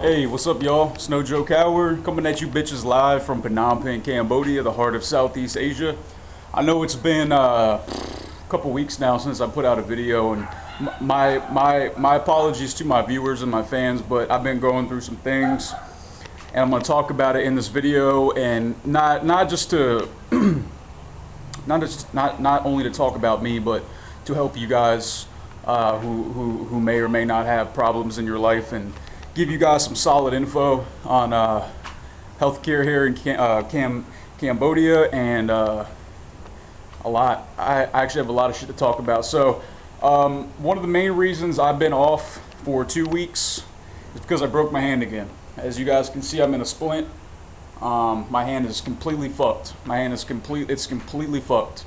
Hey, what's up, y'all? Snow Joe Coward coming at you bitches live from Phnom Penh, Cambodia, the heart of Southeast Asia. I know it's been a couple weeks now since I put out a video, and my apologies to my viewers and my fans, but I've been going through some things, and I'm gonna talk about it in this video, and not just to not only to talk about me, but to help you guys who may or may not have problems in your life, and give you guys some solid info on healthcare here in Cambodia, and a lot. I actually have a lot of shit to talk about. So one of the main reasons I've been off for 2 weeks is because I broke my hand again. As you guys can see, I'm in a splint. My hand is completely fucked. It's completely fucked.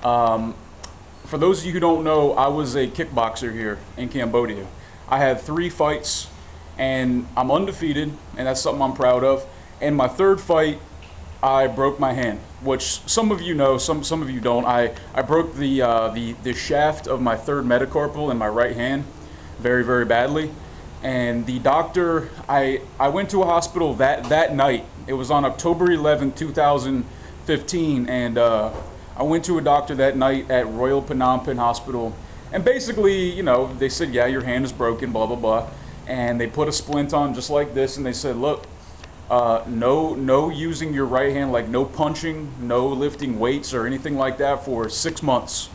For those of you who don't know, I was a kickboxer here in Cambodia. I had 3 fights, and I'm undefeated, and that's something I'm proud of. And my 3rd fight, I broke my hand, which some of you know, some of you don't. I broke the shaft of my 3rd metacarpal in my right hand, very, very badly. And the doctor, I went to a hospital that night. It was on October 11th, 2015, and I went to a doctor that night at Royal Phnom Penh Hospital, and basically, you know, they said, yeah, your hand is broken, blah, blah, blah. And they put a splint on just like this, and they said, look, no using your right hand, like no punching, no lifting weights or anything like that for 6 months.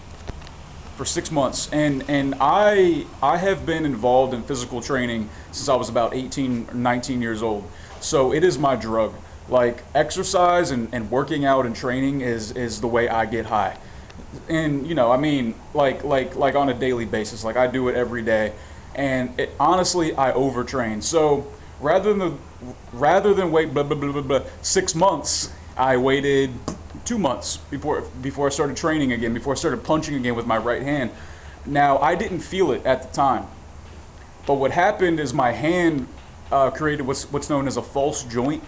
For 6 months. And I have been involved in physical training since I was about 18 or 19 years old. So it is my drug. Like, exercise and working out and training is the way I get high. And, you know, I mean, like on a daily basis. Like, I do it every day. And honestly, I overtrain. So rather than wait 6 months, I waited 2 months before I started training again, before I started punching again with my right hand. Now, I didn't feel it at the time, but what happened is my hand created what's known as a false joint,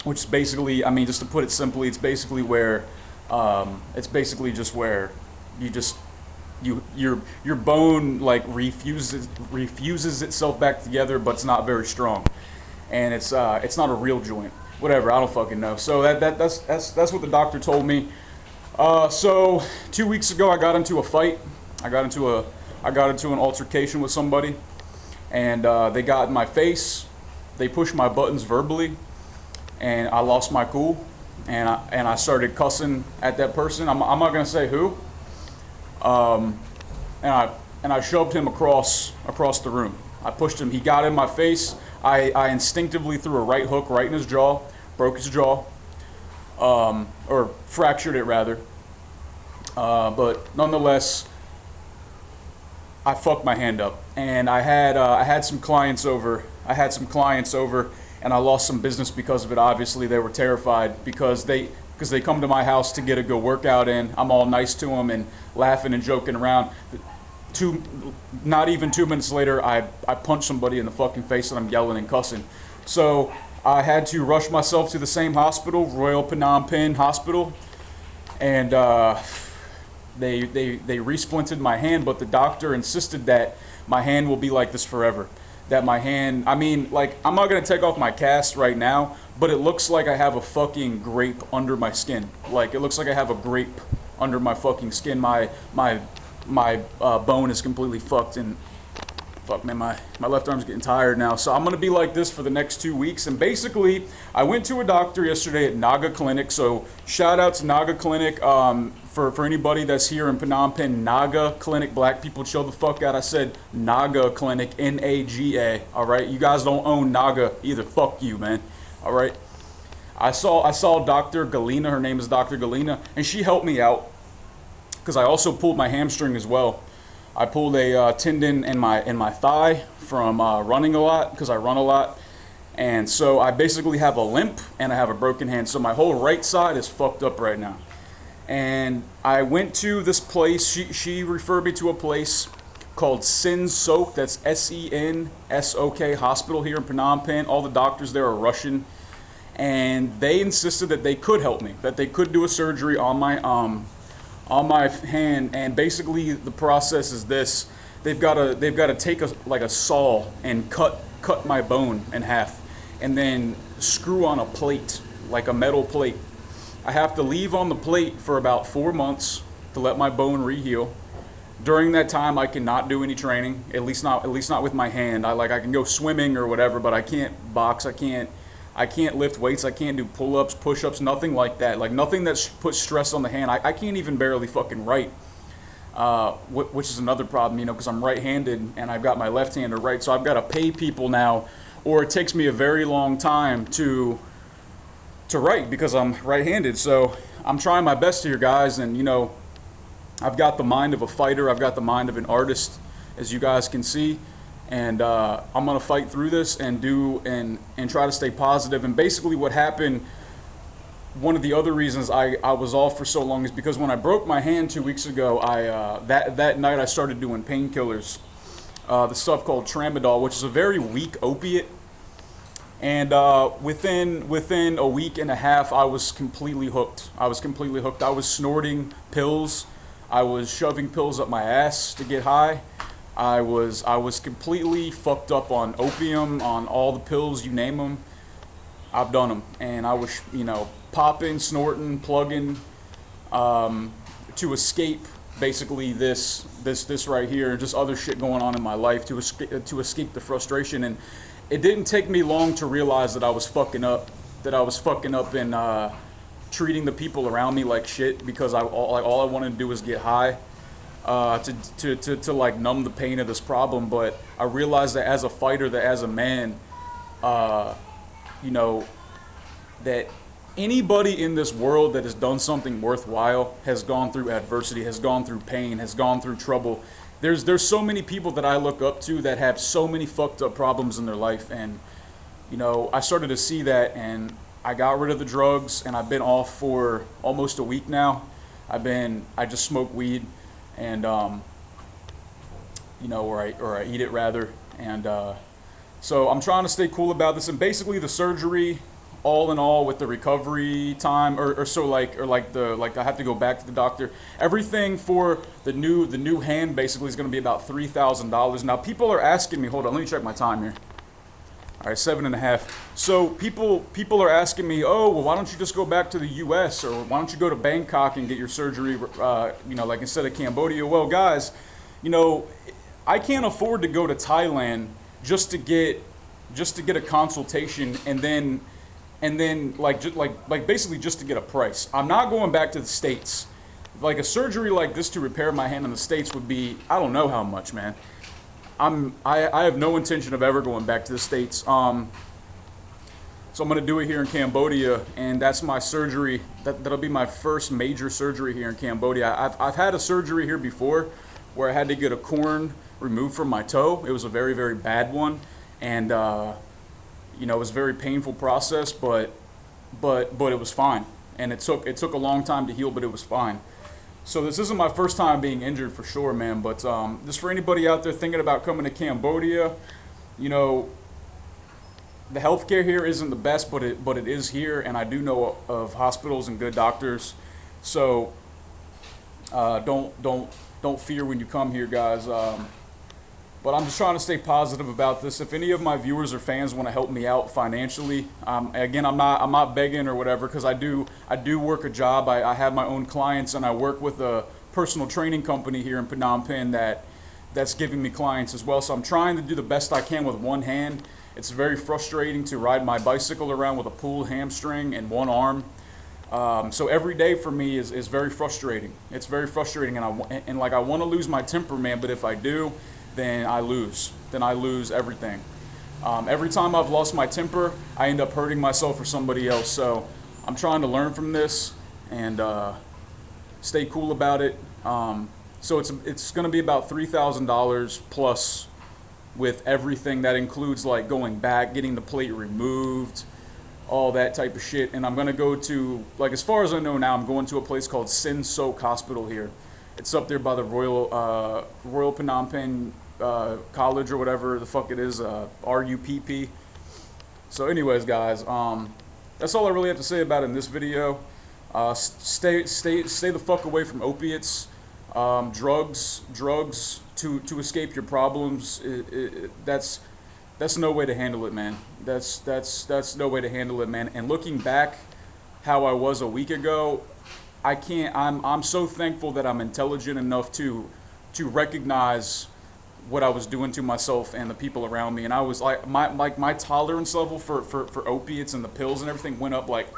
which is basically, I mean, just to put it simply, it's basically where it's basically just where your bone like refuses itself back together, but it's not very strong, and it's not a real joint. Whatever, I don't fucking know. So that's what the doctor told me. So 2 weeks ago, I got into a fight. I got into an altercation with somebody, and they got in my face. They pushed my buttons verbally, and I lost my cool, and I started cussing at that person. I'm not gonna say who. And I shoved him across the room. I pushed him. He got in my face. I instinctively threw a right hook right in his jaw, broke his jaw, or fractured it rather. But nonetheless, I fucked my hand up. And I had some clients over. And I lost some business because of it. Obviously, they were terrified because they come to my house to get a good workout in. I'm all nice to them and laughing and joking around. Not even 2 minutes later, I punched somebody in the fucking face, and I'm yelling and cussing. So I had to rush myself to the same hospital, Royal Phnom Penh Hospital, and they resplinted my hand, but the doctor insisted that my hand will be like this forever. That my hand, I mean, like, I'm not gonna take off my cast right now, but it looks like I have a fucking grape under my skin. Like, it looks like I have a grape under my fucking skin. My bone is completely fucked, and fuck, man, my left arm's getting tired now. So I'm gonna be like this for the next 2 weeks. And basically, I went to a doctor yesterday at Naga Clinic. So shout out to Naga Clinic. For anybody that's here in Phnom Penh, Naga Clinic, black people chill the fuck out. I said Naga Clinic, Naga. All right, you guys don't own Naga either. Fuck you, man. All right. I saw Dr. Galina. Her name is Dr. Galina, and she helped me out because I also pulled my hamstring as well. I pulled a tendon in my thigh from running a lot, because I run a lot. And so I basically have a limp and I have a broken hand. So my whole right side is fucked up right now. And I went to this place. She referred me to a place called Sin Sok. That's SENSOK Hospital here in Phnom Penh. All the doctors there are Russian. And they insisted that they could help me, that they could do a surgery on my hand. And basically the process is this: they've got to take a saw and cut cut my bone in half and then screw on a plate, like a metal plate. I have to leave on the plate for about 4 months to let my bone reheal. During that time, I cannot do any training, at least not with my hand. I can go swimming or whatever, but I can't box. I can't lift weights. I can't do pull-ups, push-ups, nothing like that. Like nothing that puts stress on the hand. I can't even barely fucking write, which is another problem, you know, because I'm right-handed and I've got my left hand to write. So I've got to pay people now, or it takes me a very long time to write because I'm right-handed. So I'm trying my best here, guys, and you know, I've got the mind of a fighter. I've got the mind of an artist, as you guys can see. And I'm gonna fight through this and try to stay positive. And basically what happened, one of the other reasons I was off for so long is because when I broke my hand 2 weeks ago, that night I started doing painkillers, the stuff called tramadol, which is a very weak opiate. And within a week and a half, I was completely hooked. I was snorting pills. I was shoving pills up my ass to get high. I was completely fucked up on opium, on all the pills, you name them. I've done them, and I was, you know, popping, snorting, plugging, to escape basically this right here, just other shit going on in my life to escape the frustration. And it didn't take me long to realize that I was fucking up, and treating the people around me like shit because all I wanted to do was get high. To like numb the pain of this problem. But I realized that as a fighter, that as a man, you know, that anybody in this world that has done something worthwhile has gone through adversity, has gone through pain, has gone through trouble. There's so many people that I look up to that have so many fucked up problems in their life, and you know, I started to see that, and I got rid of the drugs, and I've been off for almost a week now. I just smoke weed. And you know, or I eat it rather, and so I'm trying to stay cool about this. And basically, the surgery, all in all, with the recovery time, I have to go back to the doctor. Everything for the new hand basically is going to be about $3,000. Now, people are asking me. Hold on, let me check my time here. All right, 7.5. So people are asking me, oh, well, why don't you just go back to the U.S. or why don't you go to Bangkok and get your surgery, you know, like instead of Cambodia? Well, guys, you know, I can't afford to go to Thailand just to get a consultation and then basically just to get a price. I'm not going back to the States. Like a surgery like this to repair my hand in the States would be, I don't know how much, man. I have no intention of ever going back to the States. So I'm going to do it here in Cambodia, and that's my surgery. That'll be my first major surgery here in Cambodia. I've had a surgery here before where I had to get a corn removed from my toe. It was a very, very bad one, and you know, it was a very painful process, but it was fine. And it took a long time to heal, but it was fine. So this isn't my first time being injured for sure, man, but just for anybody out there thinking about coming to Cambodia, you know, the healthcare here isn't the best, but it is here, and I do know of hospitals and good doctors. So don't fear when you come here, guys. But I'm just trying to stay positive about this. If any of my viewers or fans want to help me out financially, again, I'm not begging or whatever, because I do work a job. I have my own clients, and I work with a personal training company here in Phnom Penh that's giving me clients as well. So I'm trying to do the best I can with one hand. It's very frustrating to ride my bicycle around with a pulled hamstring and one arm. So every day for me is very frustrating. It's very frustrating, and I want to lose my temper, man. But if I do, then I lose. Then I lose everything. Every time I've lost my temper, I end up hurting myself or somebody else. So I'm trying to learn from this and stay cool about it. So it's going to be about $3,000 plus with everything. That includes like going back, getting the plate removed, all that type of shit. And I'm going to go to, like, as far as I know now, I'm going to a place called Sin Sok Hospital here. It's up there by the Royal Phnom Penh College or whatever the fuck it is, RUPP. So anyways, guys, that's all I really have to say about it in this video. Stay the fuck away from opiates, drugs to escape your problems. that's no way to handle it, man. That's no way to handle it, man. And looking back, how I was a week ago, I can't. I'm so thankful that I'm intelligent enough to recognize what I was doing to myself and the people around me. And I was like, my tolerance level for opiates and the pills and everything went up like,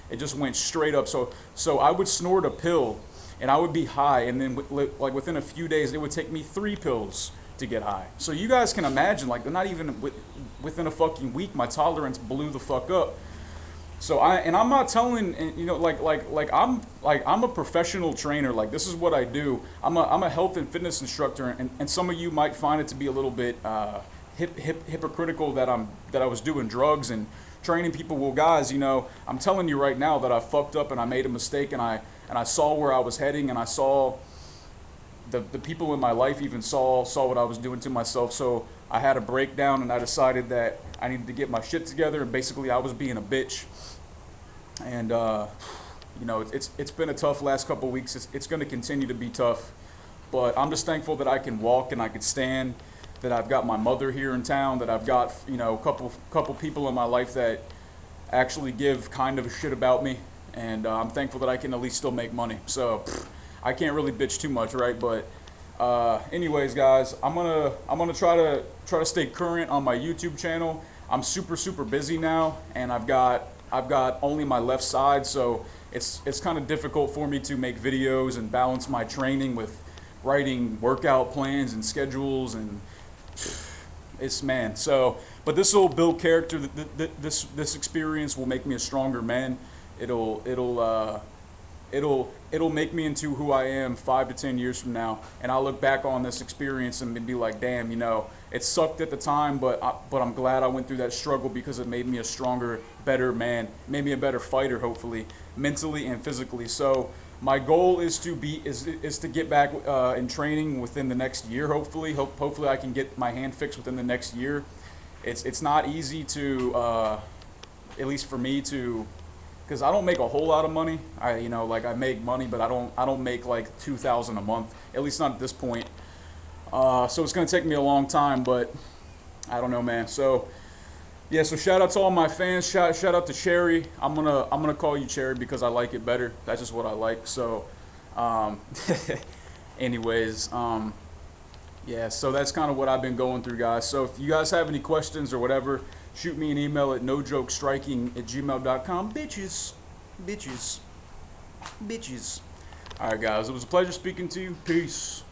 it just went straight up. So I would snort a pill and I would be high, and then like within a few days it would take me 3 pills to get high. So you guys can imagine, like, not even within a fucking week, my tolerance blew the fuck up. So I'm not telling, you know, I'm a professional trainer. Like, this is what I do. I'm a health and fitness instructor, and some of you might find it to be a little bit hypocritical that I was doing drugs and training people. Well, guys, you know, I'm telling you right now that I fucked up and I made a mistake, and I saw where I was heading, and I saw the people in my life even saw what I was doing to myself. So I had a breakdown, and I decided that I needed to get my shit together, and basically I was being a bitch. And you know, it's been a tough last couple weeks. It's going to continue to be tough, but I'm just thankful that I can walk and I can stand, that I've got my mother here in town, that I've got, you know, a couple people in my life that actually give kind of a shit about me, and I'm thankful that I can at least still make money. So I can't really bitch too much, right? But anyways, guys, I'm gonna try to stay current on my YouTube channel. I'm super busy now, and I've got only my left side, so it's kind of difficult for me to make videos and balance my training with writing workout plans and schedules, and it's, man. So, but this will build character. This experience will make me a stronger man. It'll make me into who I am 5 to 10 years from now, and I'll look back on this experience and be like, damn, you know, it sucked at the time, but I'm glad I went through that struggle, because it made me a stronger, better man, made me a better fighter, hopefully, mentally and physically. So my goal is to get back in training within the next year, hopefully. Hopefully I can get my hand fixed within the next year. It's not easy to, at least for me, to, because I don't make a whole lot of money. I make money, but I don't make like $2,000 a month, at least not at this point. So it's gonna take me a long time, but I don't know, man. So yeah, so shout out to all my fans. Shout out to Cherry. I'm gonna call you Cherry because I like it better. That's just what I like. So anyways, yeah, so that's kind of what I've been going through, guys. So if you guys have any questions or whatever, shoot me an email at nojokestriking@gmail.com. Bitches. All right, guys, it was a pleasure speaking to you. Peace.